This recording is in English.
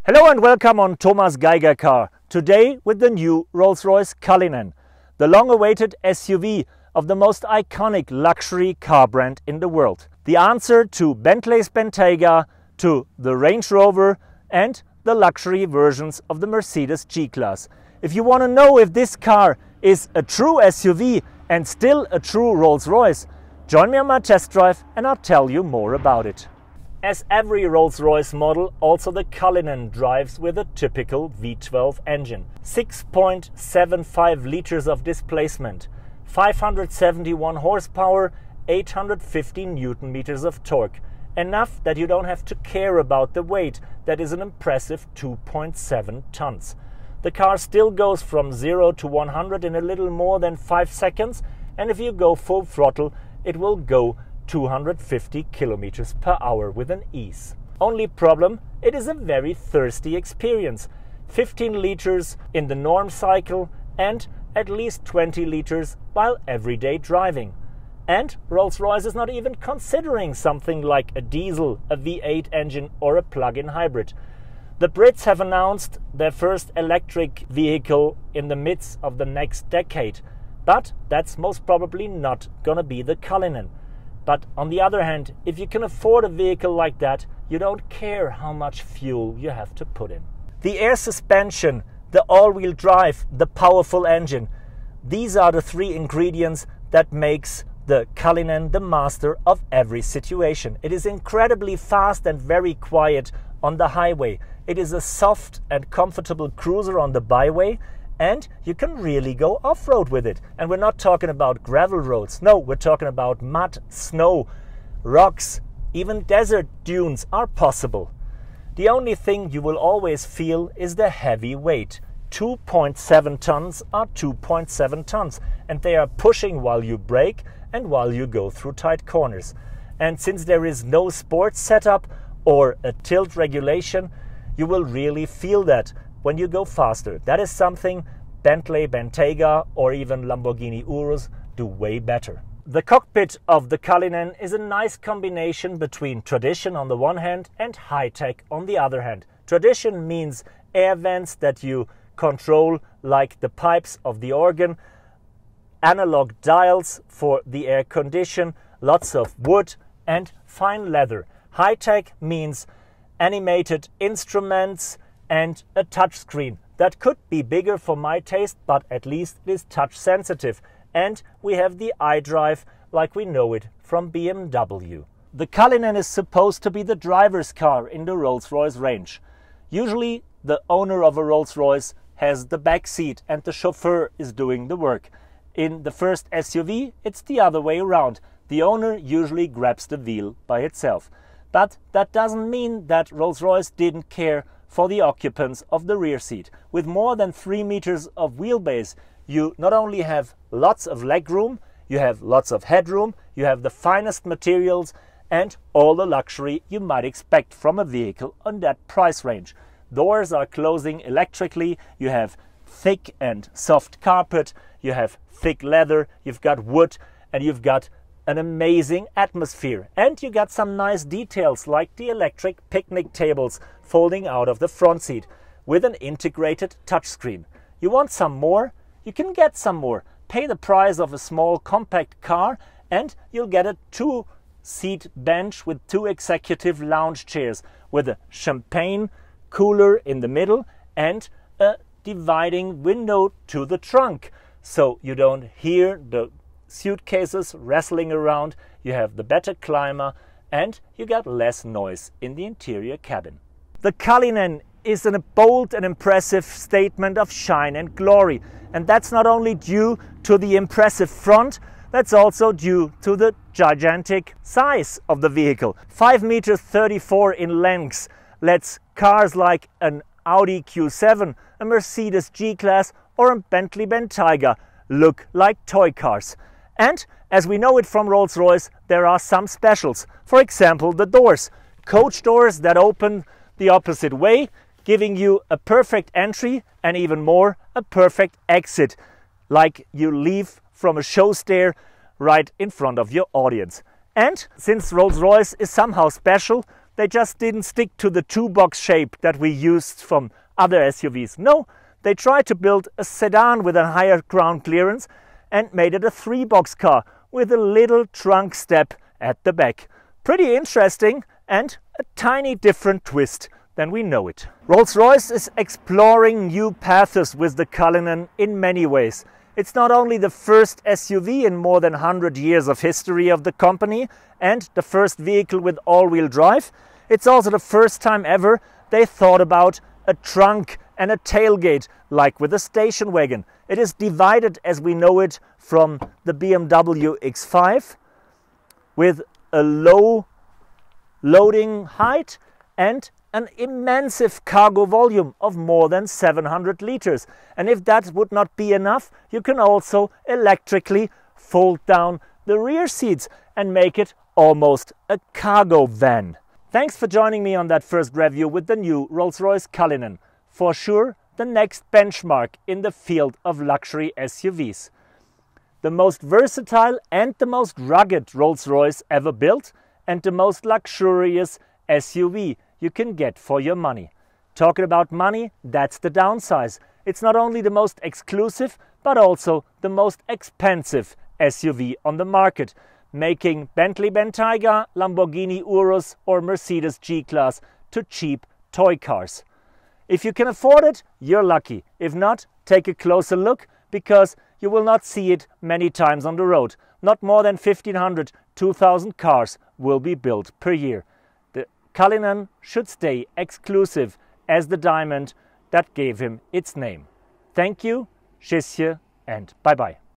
Hello and welcome on Thomas Geiger Car. Today with the new Rolls-Royce Cullinan, the long-awaited SUV of the most iconic luxury car brand in the world. The answer to Bentley's Bentayga, to the Range Rover and the luxury versions of the Mercedes G-Class. If you want to know if this car is a true SUV and still a true Rolls-Royce, join me on my test drive and I'll tell you more about it. As every Rolls-Royce model, also the Cullinan drives with a typical V12 engine. 6.75 liters of displacement, 571 horsepower, 850 Newton meters of torque. Enough that you don't have to care about the weight. That is an impressive 2.7 tons. The car still goes from 0 to 100 in a little more than 5 seconds, and if you go full throttle, it will go 250 kilometers per hour with an ease. Only problem, it is a very thirsty experience. 15 liters in the norm cycle and at least 20 liters while everyday driving. And Rolls-Royce is not even considering something like a diesel, a V8 engine or a plug-in hybrid. The Brits have announced their first electric vehicle in the midst of the next decade, but that's most probably not gonna be the Cullinan. But on the other hand, if you can afford a vehicle like that, you don't care how much fuel you have to put in. The air suspension, the all-wheel drive, the powerful engine, these are the three ingredients that makes the Cullinan the master of every situation. It is incredibly fast and very quiet on the highway. It is a soft and comfortable cruiser on the byway, and you can really go off-road with it. And we're not talking about gravel roads. No, we're talking about mud, snow, rocks, even desert dunes are possible. The only thing you will always feel is the heavy weight. 2.7 tons are 2.7 tons, and they are pushing while you brake and while you go through tight corners. And since there is no sports setup or a tilt regulation, you will really feel that when you go faster. That is something Bentley, Bentayga or even Lamborghini Urus do way better. The cockpit of the Cullinan is a nice combination between tradition on the one hand and high-tech on the other hand. Tradition means air vents that you control like the pipes of the organ, analog dials for the air condition, lots of wood and fine leather. High-tech means animated instruments and a touchscreen that could be bigger for my taste, but at least it is touch sensitive. And we have the iDrive like we know it from BMW. The Cullinan is supposed to be the driver's car in the Rolls-Royce range. Usually the owner of a Rolls-Royce has the back seat and the chauffeur is doing the work. In the first SUV, it's the other way around. The owner usually grabs the wheel by itself. But that doesn't mean that Rolls-Royce didn't care for the occupants of the rear seat. With more than 3 meters of wheelbase, you not only have lots of legroom, you have lots of headroom, you have the finest materials and all the luxury you might expect from a vehicle on that price range. Doors are closing electrically, you have thick and soft carpet, you have thick leather, you've got wood and you've got an amazing atmosphere. And you got some nice details like the electric picnic tables folding out of the front seat with an integrated touchscreen. You want some more? You can get some more. Pay the price of a small compact car and you'll get a 2-seat bench with 2 executive lounge chairs with a champagne cooler in the middle and a dividing window to the trunk. So you don't hear the suitcases wrestling around, you have the better climate and you got less noise in the interior cabin. The Cullinan is a bold and impressive statement of shine and glory, and that's not only due to the impressive front, that's also due to the gigantic size of the vehicle. 5.34 meters in length lets cars like an Audi Q7, a Mercedes G-Class or a Bentley Bentayga look like toy cars. And as we know it from Rolls-Royce, there are some specials. For example, the doors. Coach doors that open the opposite way, giving you a perfect entry and even more, a perfect exit. Like you leave from a show stair right in front of your audience. And since Rolls-Royce is somehow special, they just didn't stick to the two-box shape that we used from other SUVs. No, they tried to build a sedan with a higher ground clearance and made it a three-box car with a little trunk step at the back. Pretty interesting and a tiny different twist than we know it. Rolls-Royce is exploring new paths with the Cullinan in many ways. It's not only the first SUV in more than 100 years of history of the company and the first vehicle with all-wheel drive, it's also the first time ever they thought about a trunk and a tailgate like with a station wagon. It is divided as we know it from the BMW X5 with a low loading height and an immense cargo volume of more than 700 liters. And if that would not be enough, you can also electrically fold down the rear seats and make it almost a cargo van. Thanks for joining me on that first review with the new Rolls-Royce Cullinan. For sure, the next benchmark in the field of luxury SUVs. The most versatile and the most rugged Rolls-Royce ever built, and the most luxurious SUV you can get for your money. Talking about money, that's the downside. It's not only the most exclusive, but also the most expensive SUV on the market, making Bentley Bentayga, Lamborghini Urus or Mercedes G-Class to cheap toy cars. If you can afford it, you're lucky. If not, take a closer look, because you will not see it many times on the road. Not more than 1,500, 2,000 cars will be built per year. The Cullinan should stay exclusive as the diamond that gave him its name. Thank you, tschüss and bye-bye.